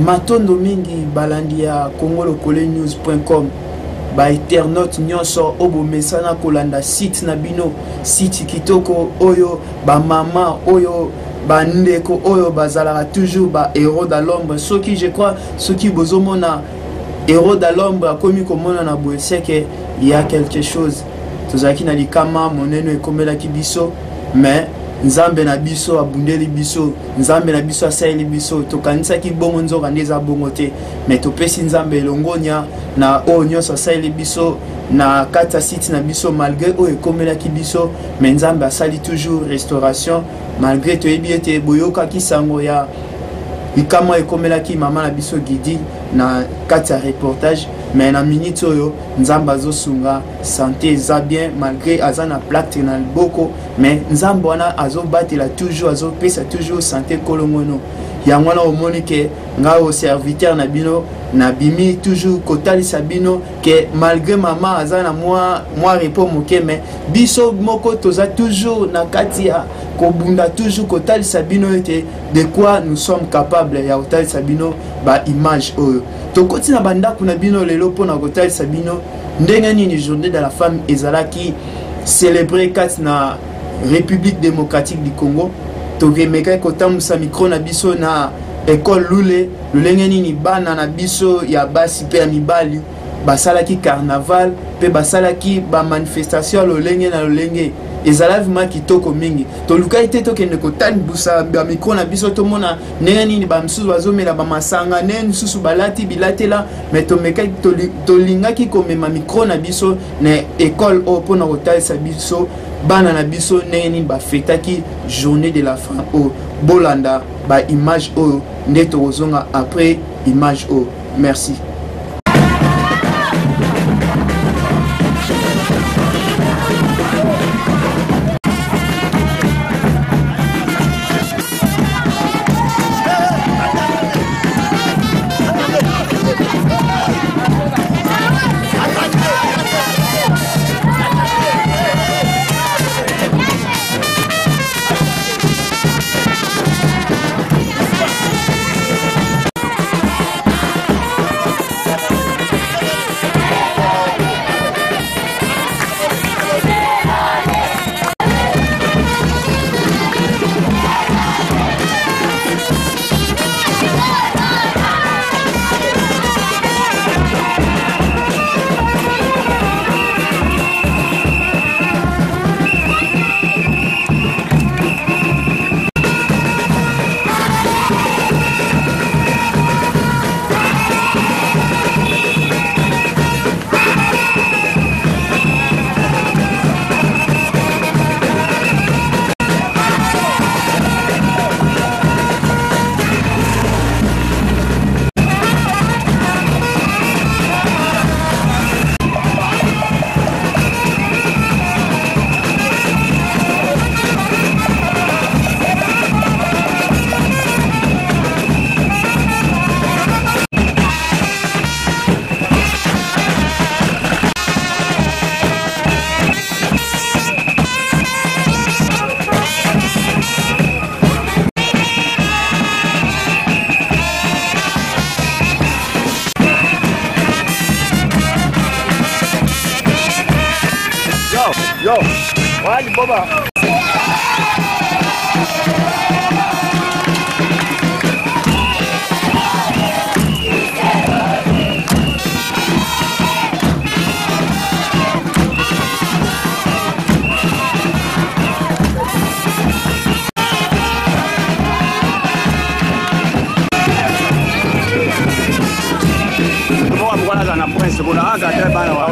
matondo mingi balandi ya congolokolenews.com ba internaute nyonso obo mesana kolanda site na bino site kitoko oyo ba mama oyo bandeko oyo bazalaka toujours ba héros de l'ombre soki je crois soki bozomona héros de l'ombre akomi komona na boeseke il y a quelque chose tozaki na likama moneno ekomelaki biso mais nzambe na biso abundeli biso nzambe na biso asaeli biso tokanisaki bongo nzoka ndeza bongo te mais topesi nzambe elongonya na oyo nyonso asaeli biso na kata site na biso malgré oyo ekomelaki biso mais nzambe asali toujours restauration malgré toyebi ete boyokaki sango ya likama ekomelaki mama na biso Gidi na kati ya reportage mais na minute oyo nzambe azosunga santé eza bien malgré aza na plaque na liboko mais nzambe wana azobatela toujours azopesa toujours santé kolongono yango wana omoni ke nga au serviteur na bino na bimi toujours kotalisa bino ke malgré mama aza na moi repos moke mais biso moko toza toujours na kati ya kobunda toujours kotalisa bino ete de quoi nous sommes capables ya kotalisa bino ba image oyo tokoti na bandako na bino lelo pona kotalisa bino ndenge nini journée de la femme ezalaki célébrer kati na République démocratique du Congo tokemeka kotambusa micro na biso na école lule lolenge nini bana na biso ya basi pe ya mibali basalaki carnaval pe basalaki ba manifestation lolenge na lolenge ezala vraiment kitoko mingi toluka ite tokende kotambusa ba micro na biso tomona ndenge nini ba msusu bazomela ba masanga nene susu balati bilatela mais tomeka tolingaki komema micro na biso na école opona kotalisa biso bana na biso ndenge nini bafetaki journée de la femme o bolanda ba image o nde tokozonga après image o merci. Yo, wali baba. Voilà na prince kuna aga tena bana wa.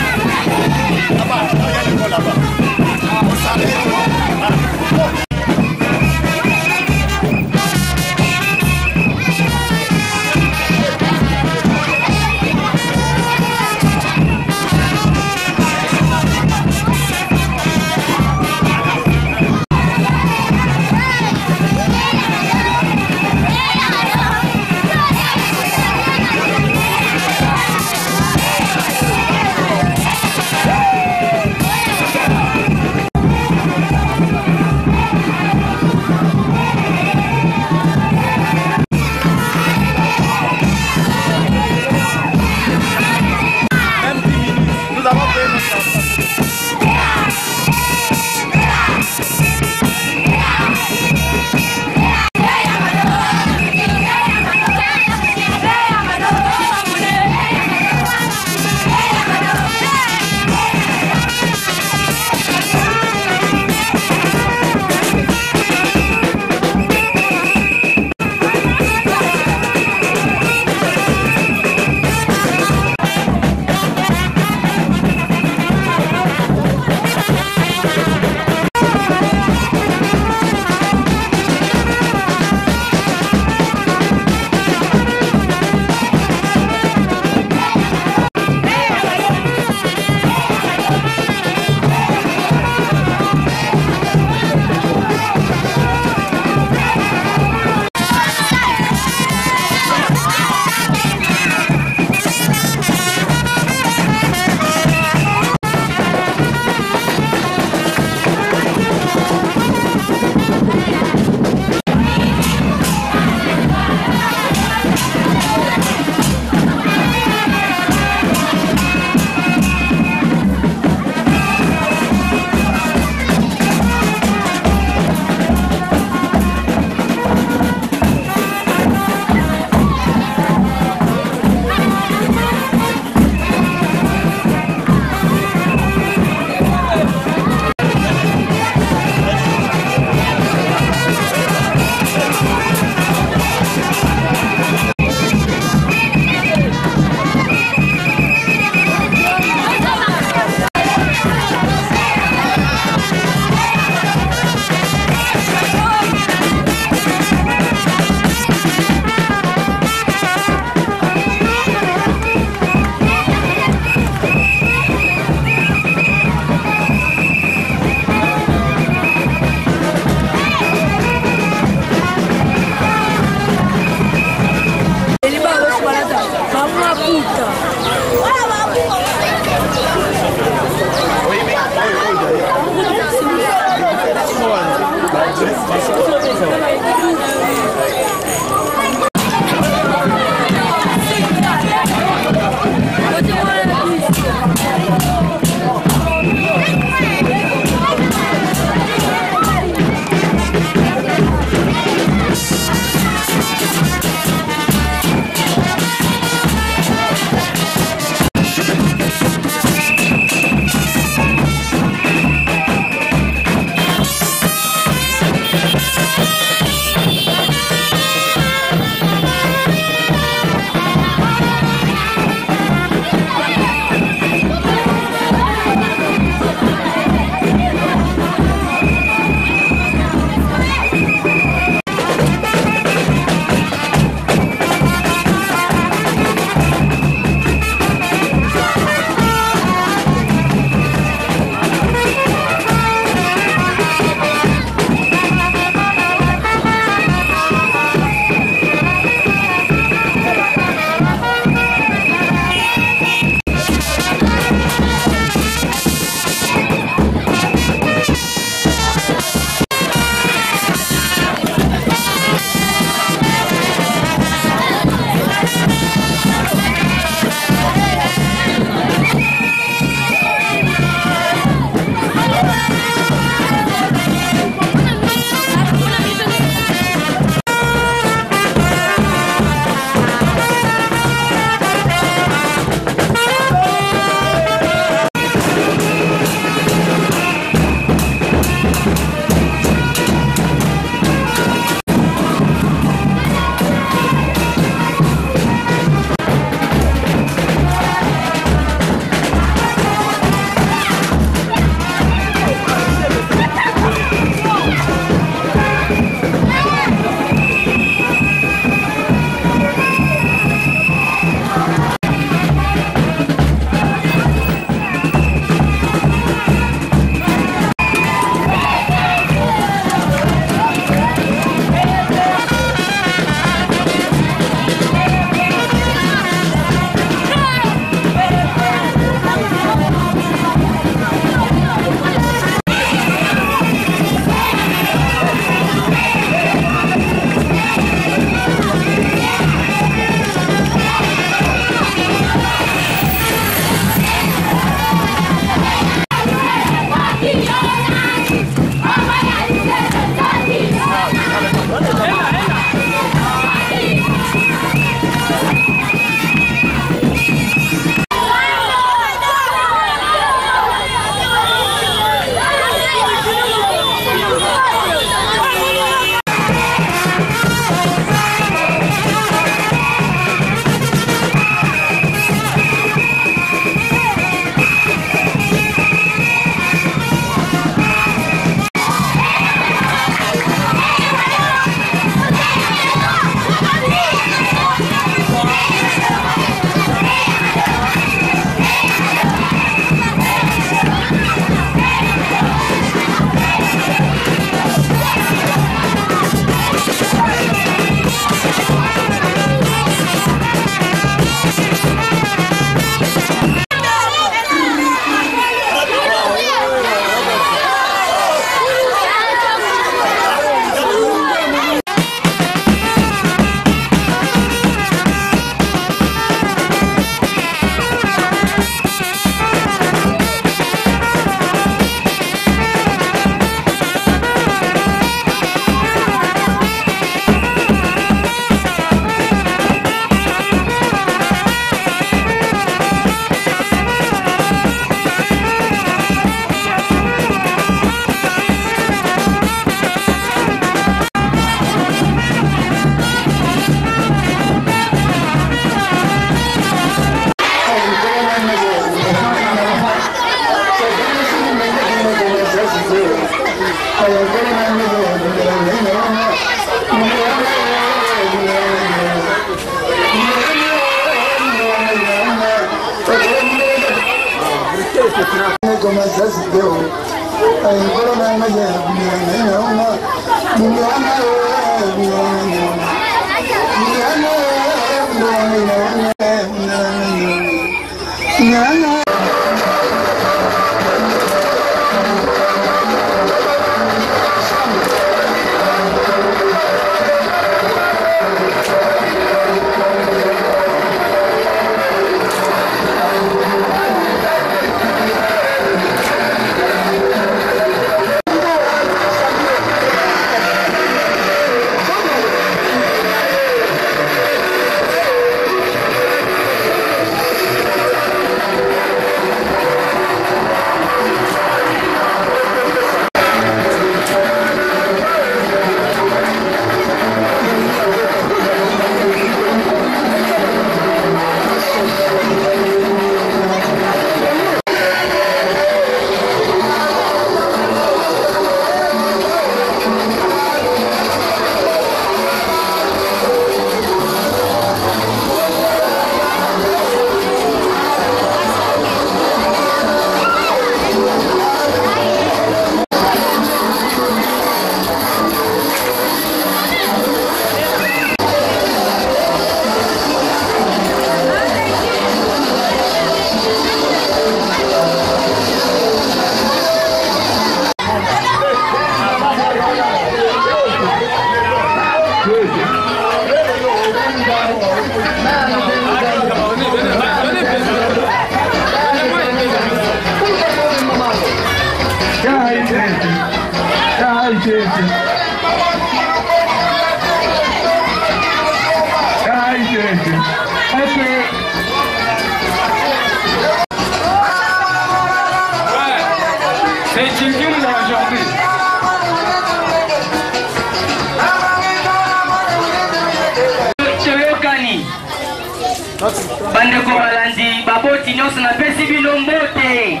Bande Komalandi, Baboti nyonso na pesi bino mbote.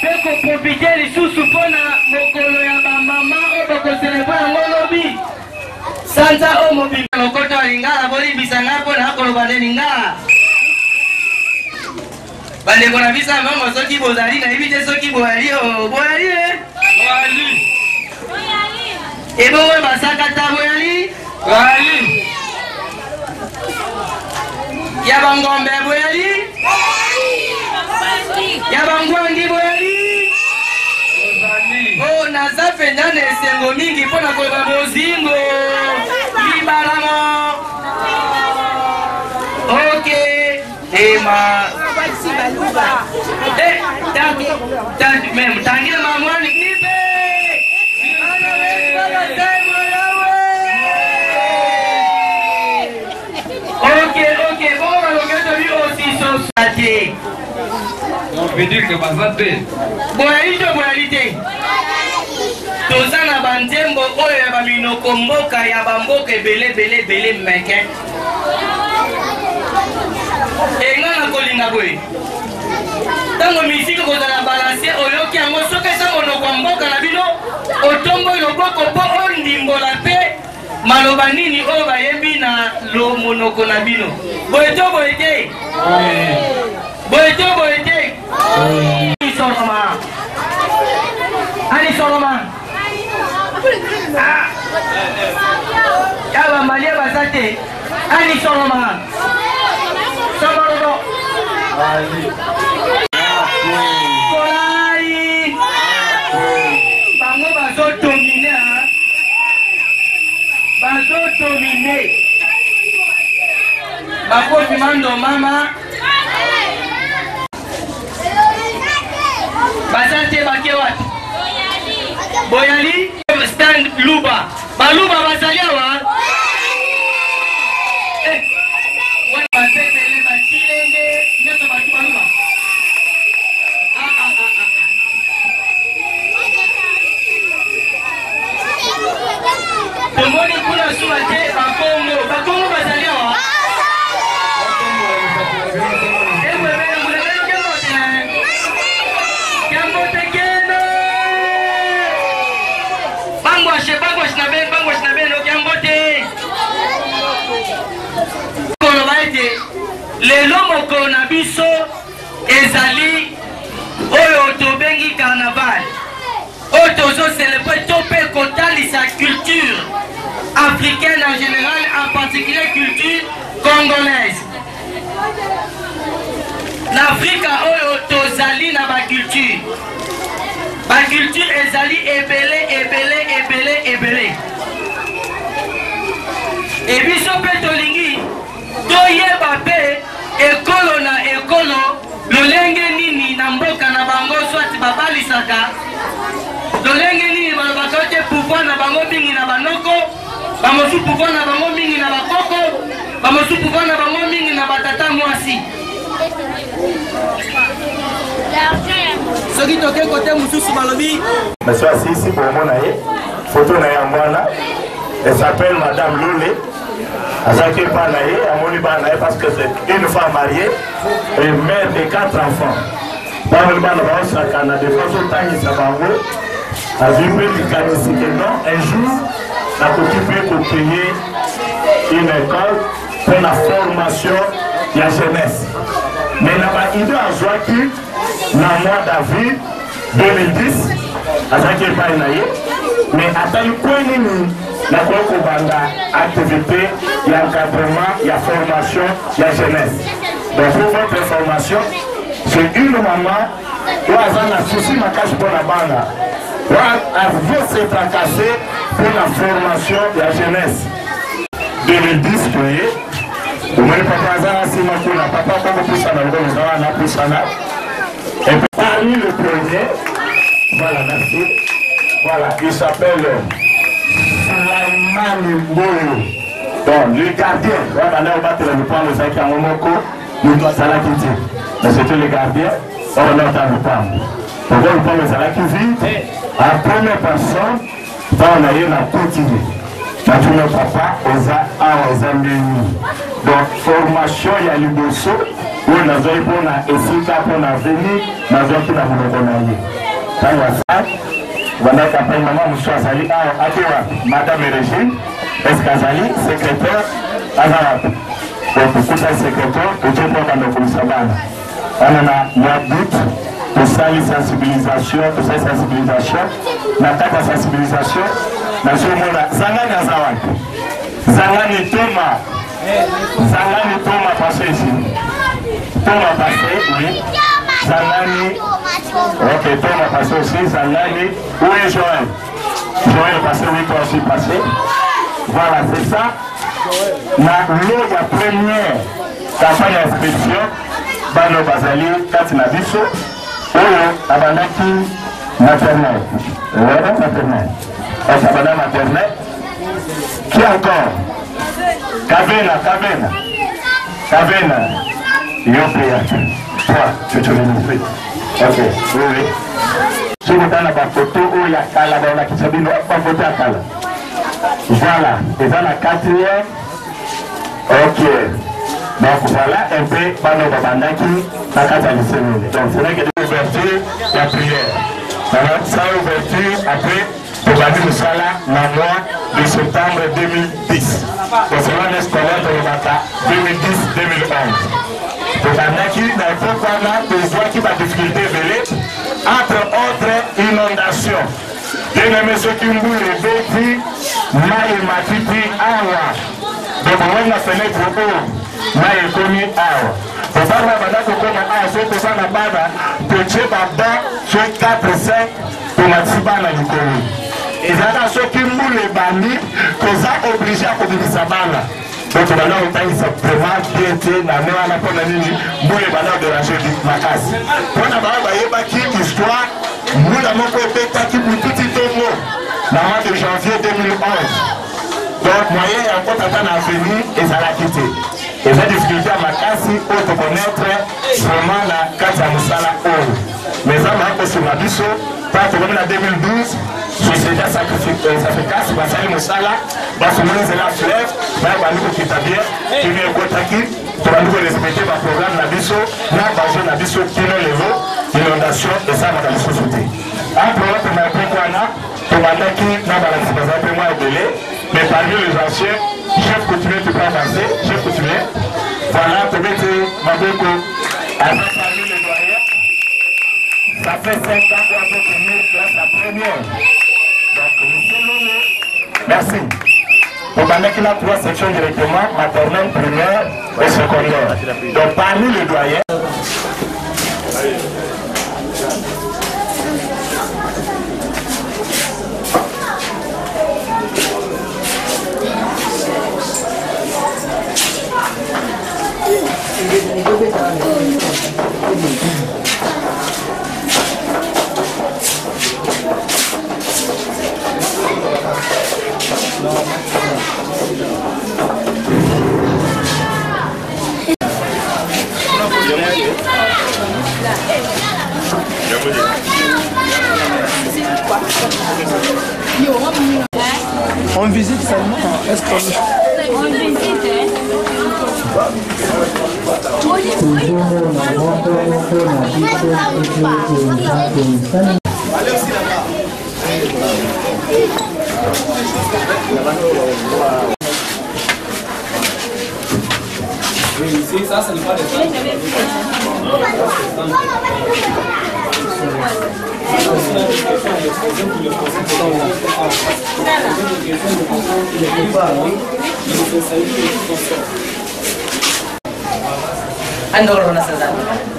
Peko profite lisusu pona mokolo ya bamama oboko celebre yango lobi. Sanza o mobi lokoto alingala boli bisanga pona akoloba lingala. Bande kona bisa mama soki bozali na ibite soki boali o boali boali. Ebo we basaka ta boali boali. Yabangombe boyali Yabangwangi boyali Oh naza pendane esengo mingi pona koloba bozingo Libalamo Ok Ema Tangile mamwani nipe On peut dire que Bazate. Boyalité. Tozana bantembo oyo ya baminoko mboka ya bamboka belé meke. Engana kolinga boy. Tango misiko kozala balancer oyoki yango soki eza monoko mboka na bino otombo loboko po ondimbola pe maloba nini oyo bayebi na lo monoko na bino. Boyeto boyete. Boyeto boyete. Ali Soloma. Ali Soloma. Yaba malia basate. Ali Soloma. Soloma. Ali. Kolai. Bango bazo domine. Bazo domine. Bako mando mama. Basante bake wapi? Boyali stand Luba. Baluba bazaliwa. Wana basete bakilenge nyoto batu baluba. Tomoni kuna suate Bakongo bazaliwa. lelo mokolo na biso ezali oyo tobengi carnaval oyo tozocelebre to mpe kotalisa culture africaine en général, en particulier culture congolaise. L'Afrique oyo tozali na ba culture ezali ebele et biso mpe tolingi toyeba mpe ekolo na ekolo lolenge nini na mboka na bango swati babalisaka lolenge nini balobaka te pouvoir na bango mingi na banoko bamosu pouvoir na bango mingi na bakoko bamosu pouvoir na bango mingi na batata mwasi soki toke kote mosusu balobi monsieur asisi bomona ye photo na ya mwana elle s'appelle madame Lule azaki pa na ye amoni bana ye parce que c'est une femme mariée et mère de 4 enfants bamoni bana baosaka na défense otangisa bango azwi mpe likanisi ke non un jour nakoki mpe kopaye une école pour la formation ya jeunesse mais na baide azwaki na mois d'avril 2010 azaki epai na ye mais atali kwe nini nakoki kobanda activité ya encadrement ya formation ya jeunesse. Donc pour votre information, c'est une maman où aza na souci makasi pour la banda où elle se tracasser pour la formation ya jeunesse. 2010 toye omoni papa aza na nsima kuna papa kokopusana ngo eza wana pusana et parmi le premier voilà merci voilà il s'appelle Sulaimani Mboyo. Donc le gardien voilà on va te le prendre ça qui a un moko nous doit ça là qui dit mais c'était le gardien on a entendu prendre pourquoi le prendre ça là qui vit à première personne on a eu la continuer na papa oza awa eza ndeni donc formation ya liboso oyo nazwaki mpona esika mpona veni nazwaki na monoko na ye ntango asa banda campagne mama mosusu azali awa ake wapi madame Régine eske azali secrétaire aza wapi donc okuta secrétaire otie mpo bandokolisa bana wana na mois d'août tosali sensibilisation na kati ya sensibilisation nazomona zangani aza wapi zangani toma passé ici toma passé oui zangani ok toma passé aussi zangani où est Joël passé oui toi aussi passé voilà c'est ça na lo ya première campagne ya inscription bano bazali kati na biso oyo abandaki maternelle Sabana maternelle. Qui encore? Kavena. Toi, tu te réunifies. Ok, oui. Si vous avez la photo, il y a Kala, dans la Kisabine, pas photo à Kala. Voilà, et dans la quatrième. Ok. Donc voilà un peu, Bano Babandaki, la Kataline. Donc c'est là qu'il y a des ouvertures, la prière. Maintenant, ça ouverture, après. Tobandi Moussala, la mois de septembre 2010. Donc c'est l'année scolaire de Mata 2010-2011. Tobandaki, dans le programme, des voies qui va difficulté velée, entre autres inondations. Bien-aimé ceux qui m'ont répété, Maï Matiti Awa. Donc on a fenêtre haut, Maï Komi Awa. Pour ça, on a comme Awa, c'est pour ça qu'on a petit baba, sur 4-5, pour Matsibana Nikoni. Et là, ceux qui moulent les bandits, qu'on a obligé à communiquer bala. Donc, on a vraiment bien été, on a moulé les bandits de la jeune Makas. On a une histoire, nous avons fait un petit tomo, dans le mois de janvier 2011. Donc, moyen et encore temps à venir, et ça l'a quitté. Et la difficulté à Makasi, pour te connaître vraiment la Katia Moussala Oro. Mais ça m'a encore sur ma biso, pas comme en 2012. Société Africaine, Basali Moussala, Basomone c'est la fleuve, Bani Kitabia, qui vient au Kotaki, pour nous respecter le programme Nabiso, Nabajo Nabiso, Kino Levo, inondation et ça m'a dit sauté. Après, on a pris Kwana, Tomanaki, Nabalaki, Bazapé, moi et Belé, mais parmi les anciens, chef coutumier, tu peux avancer, chef coutumier, voilà, tu mets Maboko, avec parmi les doyens. Ça fait 5 ans qu'on peut tenir classe à première. Donc, merci. Pour mettre là 3 sections directement, maternelle, primaire et secondaire. Donc, parmi les doyens. On visite seulement. Est-ce qu'on Oui, ici, ça, c'est le pas de Andorra na Sazana.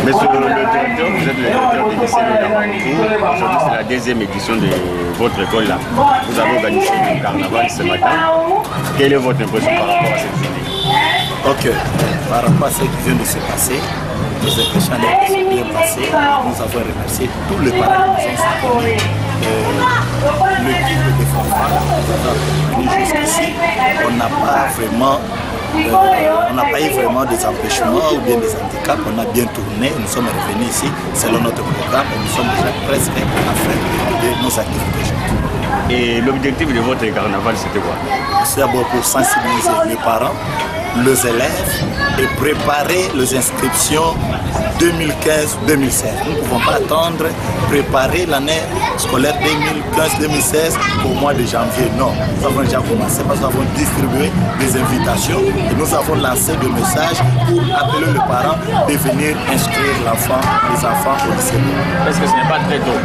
Monsieur le directeur, vous êtes le directeur du lycée de Damantou. Aujourd'hui, c'est la deuxième édition de votre école là. Vous avez organisé le carnaval ce matin. Quelle est votre impression par rapport à cette journée? Ok, par rapport à ce qui vient de se passer, nos impressions sont bien passées. Nous avons remercié tous les parents qui nous ont soutenus. L'équipe de fanfare nous a venus jusqu'ici. On n'a pas vraiment eu vraiment des empêchements ou bien des handicaps. On a bien tourné, nous sommes revenus ici selon notre programme et nous sommes déjà presque à la fin de nos activités. Et l'objectif de votre carnaval, c'était quoi? C'est d'abord pour sensibiliser les parents, les élèves et préparer les inscriptions 2015-2016. Nous ne pouvons pas attendre, préparer l'année scolaire 2015-2016 au mois de janvier. Non, nous avons déjà commencé parce que nous avons distribué des invitations et nous avons lancé des messages pour appeler les parents de venir inscrire les enfants au lycée. Est-ce que ce n'est pas très tôt?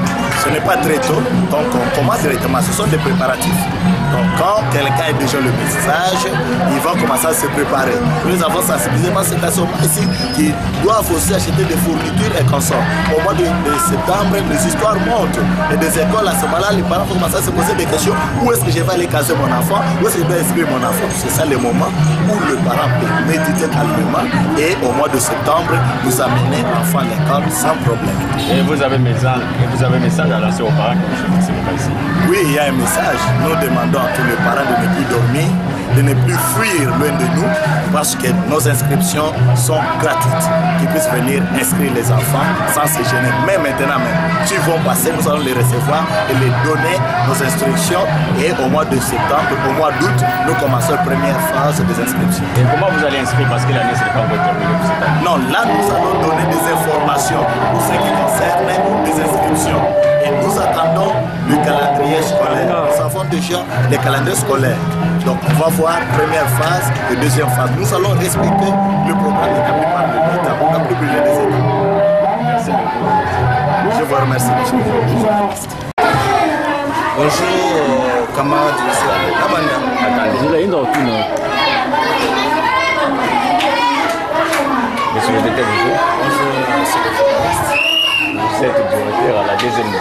Ce n'est pas très tôt, donc on commence directement. Ce sont des préparatifs. Donc quand quelqu'un a déjà le message, ils vont commencer à se préparer. Nous avons sensibilisé parce que c'est à ce moment ici qui doivent aussi acheter des fournitures et consorts. Au mois de septembre, les histoires montent. Et des écoles, à ce moment-là, les parents commencent à se poser des questions. Où est-ce que je vais aller caser mon enfant? Où est-ce que je vais inscrire mon enfant? C'est ça le moment où le parent peut méditer calmement et au mois de septembre, vous amenez l'enfant à l'école sans problème. Et vous avez un message à lancer aux parents qui sont ici? Oui, il y a un message. Nous demandons à tous les parents de ne plus dormir, de ne plus fuir loin de nous parce que nos inscriptions sont gratuites. Qu'ils puissent venir inscrire les enfants sans se gêner. Mais maintenant, qui vont passer, nous allons les recevoir et les donner nos instructions. Et au mois de septembre, au mois d'août, nous commençons la première phase des inscriptions. Et comment vous allez inscrire parce que l'année n'est pas encore terminée pour cette année? Non, là, nous allons donner des informations pour ce qui concerne les inscriptions. Et nous attendons le calendrier scolaire. Nous avons déjà les calendriers scolaires. Donc, on va voir première phase et deuxième phase. Nous allons respecter le programme établi par l'État. On n'a plus besoin des États. Merci beaucoup. Je vous remercie, monsieur le journaliste. Bonjour, camarades du lycée. Monsieur le député, bonjour. Bonjour, monsieur le journaliste. Vous êtes directeur à la deuxième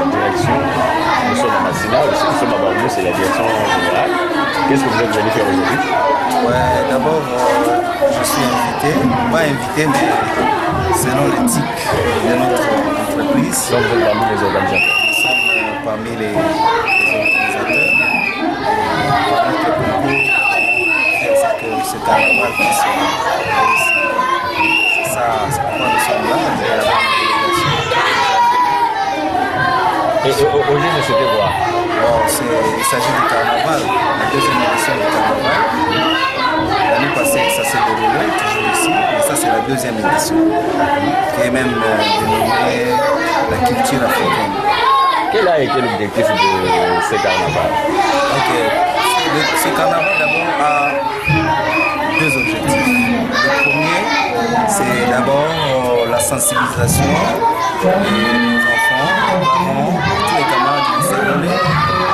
direction. Nous sommes à Massina, nous sommes à Bambou, c'est la direction générale. Qu'est-ce que vous êtes venu faire aujourd'hui? Ouais, d'abord, je suis invité, pas invité, mais selon l'éthique de notre entreprise. Donc vous êtes parmi les organisateurs? Nous sommes parmi les organisateurs. Notre concours, c'est que ce carnaval qui se réussit. C'est ça, c'est pourquoi nous sommes là. Et aujourd'hui, c'était quoi? Bon, il s'agit du carnaval, la deuxième édition du carnaval. L'année passée, ça s'est déroulé, toujours ici, mais ça c'est la deuxième édition, qui est même dénommée la culture africaine. Quel a été l'objectif de ce carnaval? Ok, ce carnaval d'abord a deux objectifs. Le premier, c'est d'abord la sensibilisation des enfants, des parents, tous les camarades du lycée Rollet à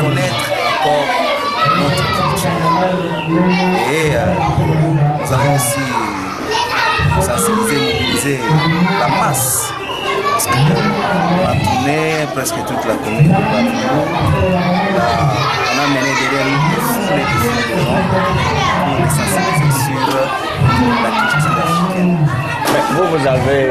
connaître encore notre culture. Et nous allons aussi sensibiliser, mobiliser la masse. Parce qu'on a tourné presque toute la commune de Bamako. On a mené derrière nous des foules de gens pour les sensibiliser sur la culture africaine. Vous avez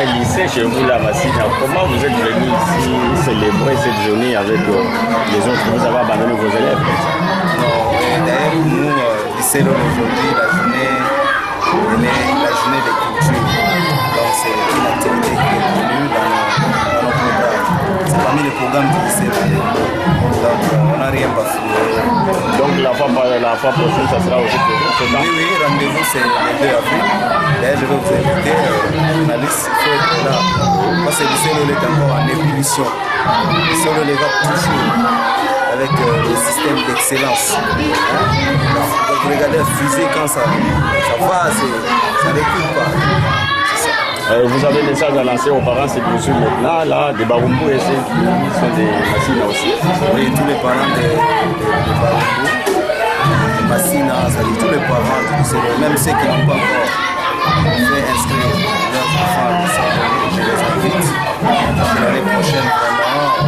un lycée chez vous, la Massina. Comment vous êtes venu ici célébrer cette journée avec les autres? Vous avez abandonné vos élèves? Non, d'ailleurs pour nous, lycée aujourd'hui, la journée des cultures. Donc c'est une activité qui est connue dans nos programmes. C'est parmi les programmes du lycée. Donc on n'a rien bafoué. Donc la fois prochaine, ça sera aussi pour vous? Oui, rendez-vous c'est le 2 avril. D'ailleurs je vais vous inviter, journaliste, il faut être là. Parce que le lycée est encore en ébullition. Le lycée va toujours avec le système d'excellence. Donc vous regardez la fusée quand ça va, ça ne recule pas. Vous avez des messages à lancer aux parents, c'est bien sûr maintenant, là, des Barumbu et ceux qui sont des Massina aussi. Oui, tous les parents de Barumbu, de Massina, c'est-à-dire tous les parents du lycée, même ceux qui n'ont pas encore fait inscrire leurs enfants au lycée, je les invite. L'année prochaine,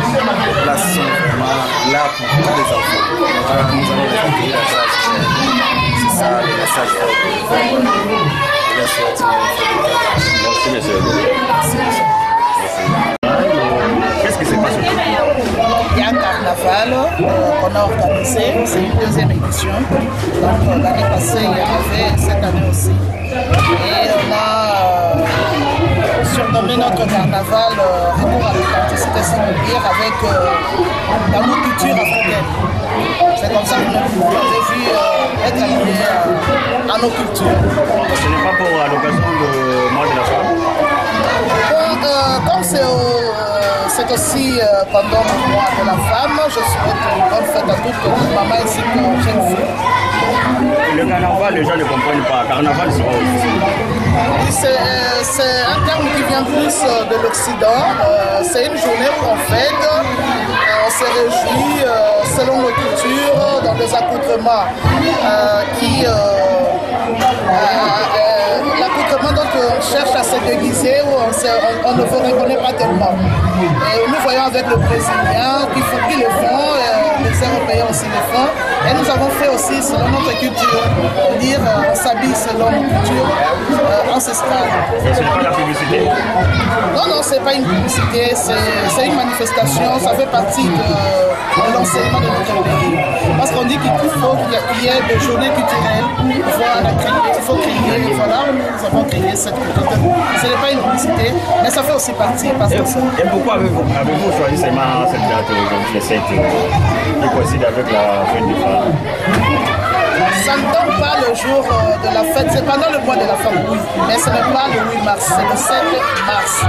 vraiment, les places sont vraiment là pour tous les enfants. Donc, nous allons les accueillir à grâce. C'est ça le message fort. Merci, monsieur. Qu'est-ce qui se passe aujourd'hui? Il y a un carnaval qu'on a organisé, c'est une deuxième édition. Donc l'année passée, il y en avait, cette année aussi. Et on a surnommé notre carnaval Retour à l'authenticité singulière avec la culture africaine. C'est comme ça que nous avons vu être alliés à nos cultures. Ce n'est pas pour l'occasion du mois de la femme? Comme c'est c'est aussi pendant le mois de la femme. Je souhaite une bonne fête à toutes les mamans ainsi qu'aux jeunes filles. Le carnaval, les gens ne comprennent pas. Carnaval sera aussi. C'est un terme qui vient plus de l'Occident. C'est une journée où on fête, on se réjouit selon nos cultures, dans des accoutrements l'accoutrement dont on cherche à se déguiser, où on ne vous reconnaît pas tellement. Et nous voyons avec le Brésilien qui le font, les Européens aussi le font. Et nous avons fait aussi selon notre culture, dire on s'habille selon notre culture ancestrale. Et ce n'est pas la publicité? Non, c'est pas une publicité, c'est une manifestation, ça fait partie de l'enseignement de notre pays. Parce qu'on dit qu'il faut qu'il y ait des journées culturelles, il faut crier, voilà, nous avons créé cette culture. Ce n'est pas une publicité, mais ça fait aussi partie. Et pourquoi avez-vous choisi seulement cette date aujourd'hui, le 7, qui coïncide avec la fête du phare? Ça ne tombe pas le jour de la fête, c'est pendant le mois de la femme, oui, mais ce n'est pas le 8 mars, c'est le 7 mars.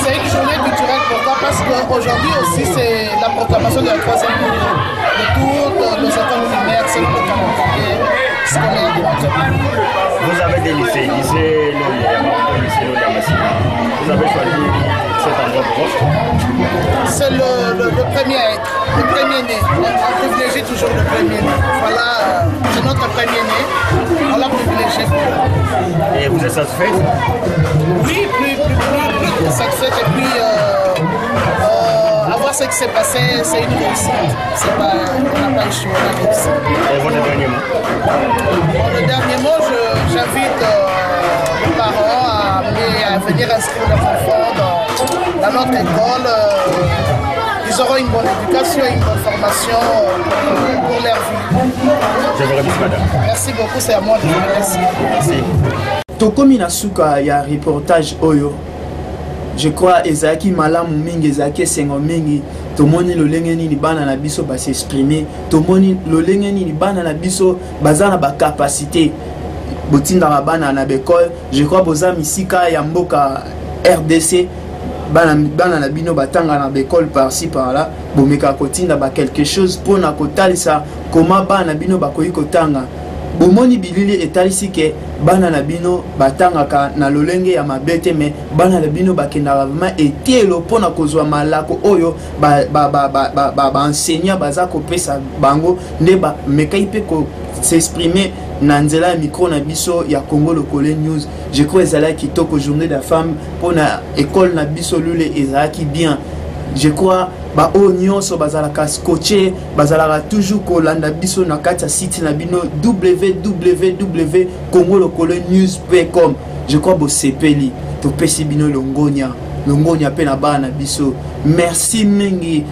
C'est une journée culturelle, pourquoi? Parce qu'aujourd'hui aussi c'est la proclamation de la 3e période de toutes nos écoles primaires, c'est le calendrier scolaire de notre pays. Vous avez des lycées, lycée Loliamassina. Vous avez choisi cet endroit pour vous? C'est le premier né. On privilégie toujours le premier né. Voilà, c'est notre premier né. On l'a privilégié. Et vous êtes satisfait? Oui, plus que satisfait. Et puis, avoir ce qui s'est passé, c'est une réussite. On n'a pas échoué, on a réussi. Et votre dernier mot? Le dernier mot, j'invite les parents à venir inscrire leurs enfants dans notre école. Ils auront une bonne éducation, une bonne formation pour leur vie. Je vous remercie, madame. Merci beaucoup, c'est à moi de vous remercier. Merci. Tokomi na suka ya reportage oyo. Je crois ezaki malamu mingi ezaki sengo mingi. Tomoni lolenge nini bana na biso ba s'exprimer. Tomoni lolenge nini bana na biso bazana ba capacité. Botinda bana na bekol. Je crois boza misika ya mboka RDC. Bana na bino batanga na bekol par-ci par-là. Bomeka kotinda ba quelque chose pour na kotalisa comment bana bino bakoyi kotanga. Bomoni bilili etalisi ke bana na bino batangaka na lolenge ya mabete me bana na bino bakendaka vraiment etelo pona kozwa malako oyo enseignant baza kopesa bango nde ba mekai pe ko s'exprimer na nzela ya micro na biso ya Congo Lokole News. Je crois ezalaki kitoko journée de la femme pona école na biso lule ezalaki bien. Je crois ba o nyonso bazalaka scotché bazalaka toujours kolanda biso na kati ya site na bino www.congolokolenews.com. Je crois bo sepeli to pesi bino longonya pe na bana biso. Merci mingi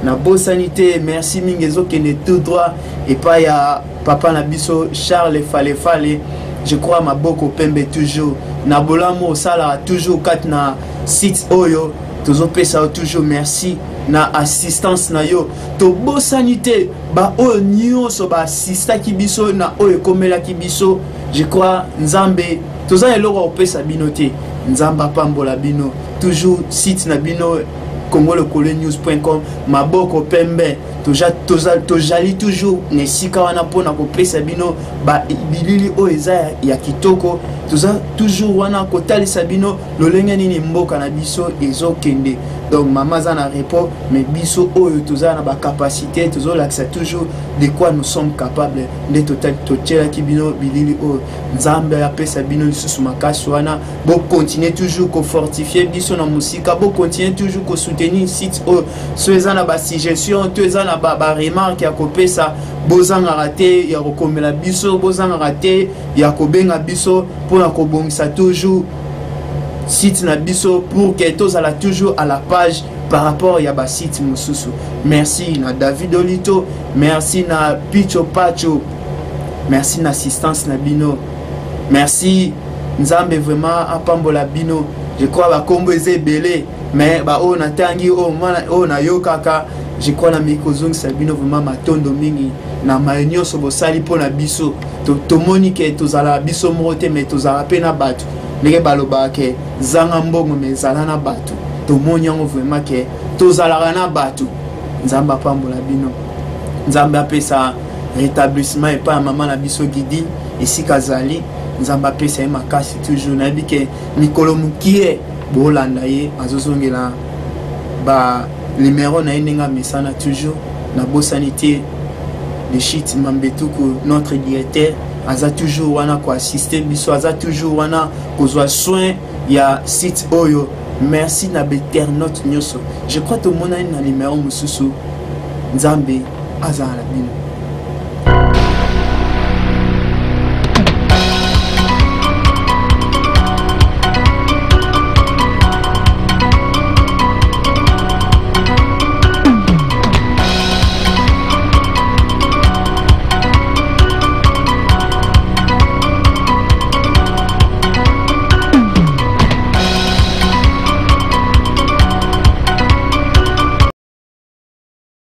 na bo sanité, merci mingi ezokende tout droit et pas ya papa na biso Charles Fale. Je crois maboko pembe toujours na bolamo sala toujours kat na site oyo. Tozopesa toujours merci na assistance na yo to bo sanité ba o nyonso ba assista ki biso na o ekomela ki biso. Je crois nzambe toza eloko opesa bino te nzamba pambola bino toujours site na bino congolokolenews.com maboko pembe tojali toujours nesika wana pona kopesa bino ba bilili o eza ya kitoko toza toujours wana kotalisa bino lolenge nini mboka na biso ezokende. Donc maman za na repos mais biso oyo toza na ba capacité tozo lakisa toujours de quoi nous sommes capables de total totela ki bino bilili o nzambe ya pesa bino lisusu makasi wana bo continuer toujours ko fortifier biso na musika bo continuer toujours ko soutenir site o so eza na ba suggestion to eza na ba remarque ya kopesa bozanga raté ya kokomela biso bozanga raté ya kobenga biso pona kobongisa toujours site na biso pour que tous ala toujours à la page par rapport ya ba site mususu. Merci na David Olito, merci na Picho Pacho, merci na assistance na bino, merci nzambe vraiment apambola bino. Je crois ba kombo eze belé mais ba o na tangi o na yokaka. Je crois na mikozong sabino vraiment matondo mingi na maenyo so bosali pona biso to monike tozala biso mote mais tozala pe na batu ndenge baloba ke zanga mbongo me zala na batu tomoni yango vraiment ke tozalaka na bato nzambe apambola bino nzambe apesa rétablissement epai ya mama na biso Gidi esika azali nzambe apesa ye makasi toujours nayebi ke mikolo mokie boolanda ye azozongela ba numéro na ye ndenge amesana toujours nabosani te de shit Mambetuku notre directeur aza toujours wana koassiste biso aza toujours wana kozwa soin ya site oyo merci na internaute nyonso je crois tomonani na numéro mosusu nzambe azala bino